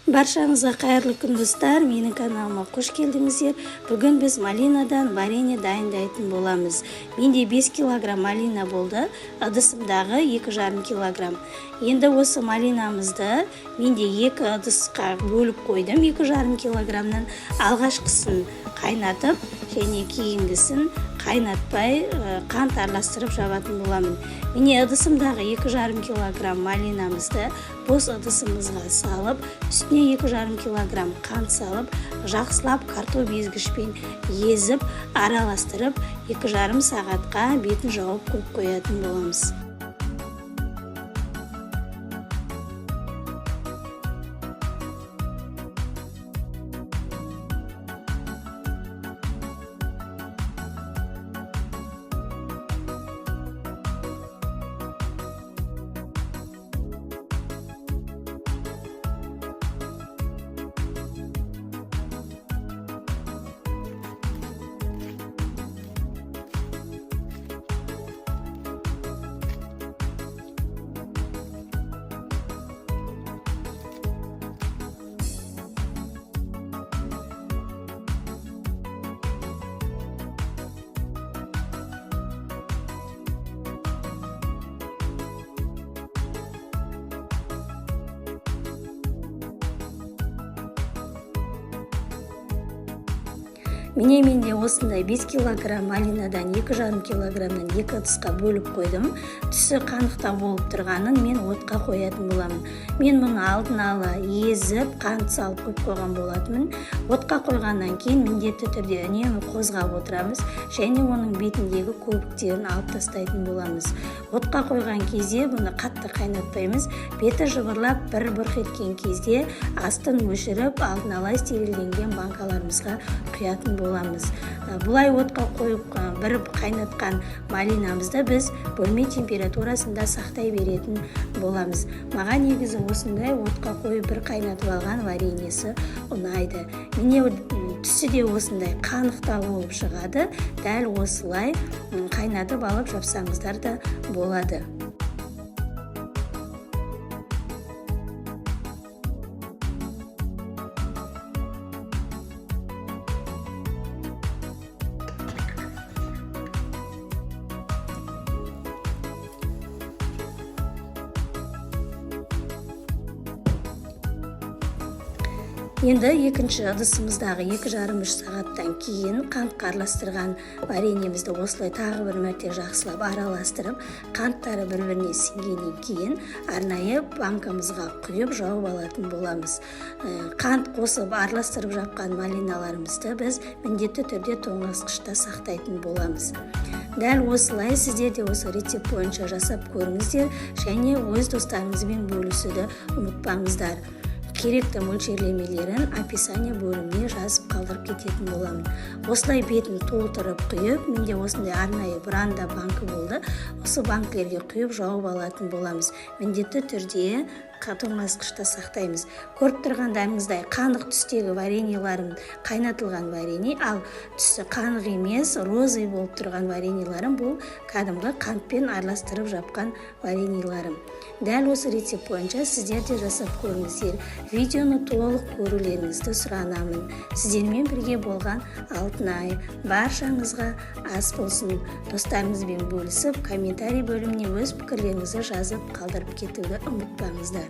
Баршаңызға қайырлы күн достар, менің каналыма қош келдіңіздер. Бүгін біз малинадан варенье дайындайтын боламыз. Менде 5 килограмм малина болды, ыдысымдағы 2,5 килограмм. Енді осы малинамызды менде 2 ыдысқа бөліп қойдым, 2,5 килограммнан. Алғашқысын қайнатып, және кейінгісін қайнатпай қант араластырып жабатын боламын. Міне ыдысымдағы 2,5 килограмм малинамызды бос ыдысымызға салып, үстіне 2,5 килограмм қант салып, жақсылап картоп езгішпен езіп, араластырып, 2,5 сағатқа бетін жауып қойатын боламыз. Міне менде осындай 5 килограмм малинадан 2,5 килограммнан 2 ыдысқа бөліп қойдым. Түсі қанықта болып тұрғанын мен отқа қоятын боламын. Мен мұны алдын ала езіп, қант салып қойып қойған болатынмын. Отқа қойғаннан кейін міндетті түрде үнемі қозғап отырамыз, және оның бетіндегі көбіктерін алып тастайтын боламыз. Отқа қойған кезде бұны қатты қайнатпаймыз. Беті жыбырлап бір-бір еткен кезде астын өшіріп, алдын ала стерилденген банкаларымызға құятын боламыз. Бұлай отқа қойып бір қайнатқан малинамызды біз бөлме температурасында сақтай беретін боламыз. Маған негізі осындай отқа қойып бір қайнатып алған вареньесі ұнайды. Міне түсі де осындай қанықта болып шығады. Дәл осылай қайнатып алып жапсаңыздар да болады. Енді екінші ыдысымыздағы 2,5-3 сағаттан кейін қантқа араластырған вареньемізді осылай тағы бір мәрте жақсылап араластырып, қанттары бір-біріне сіңгеннен кейін арнайы банкамызға құйып жауып алатын боламыз. Қант қосып араластырып жапқан малиналарымызды біз міндетті түрде тоңазытқышта сақтайтын боламыз. Дәл осылай сіздер де осы рецепт бойынша жасап көріңіздер, және өз достарыңызбен бөлісуді ұмытпаңыздар. Керекті мөлшерлемелерін описание бөліміне жазып қалдырып кететін боламын. Осылай бетін толтырып құйып, менде осындай арнайы бранда банкі болды. Осы банкілерге құйып жауып алатын боламыз. Міндетті түрде тоңазытқышта сақтаймыз. Көріп тұрғандарыңыздай қанық түстегі вареньеларым қайнатылған варенье, ал түсі қанық емес, розы болып тұрған вареньеларым бұл кәдімгі қантпен араластырып жапқан вареньеларым. Дәл осы рецепт бойынша сіздер де жасап көріңіздер. Видеоны толық көрулеріңізді сұранамын. Сіздермен бірге болған Алтынай. Баршаңызға ас болсын. Достарыңызбен бөлісіп, комментарий бөліміне өз пікірлеріңізді жазып қалдырып кетуді ұмытпаңыздар.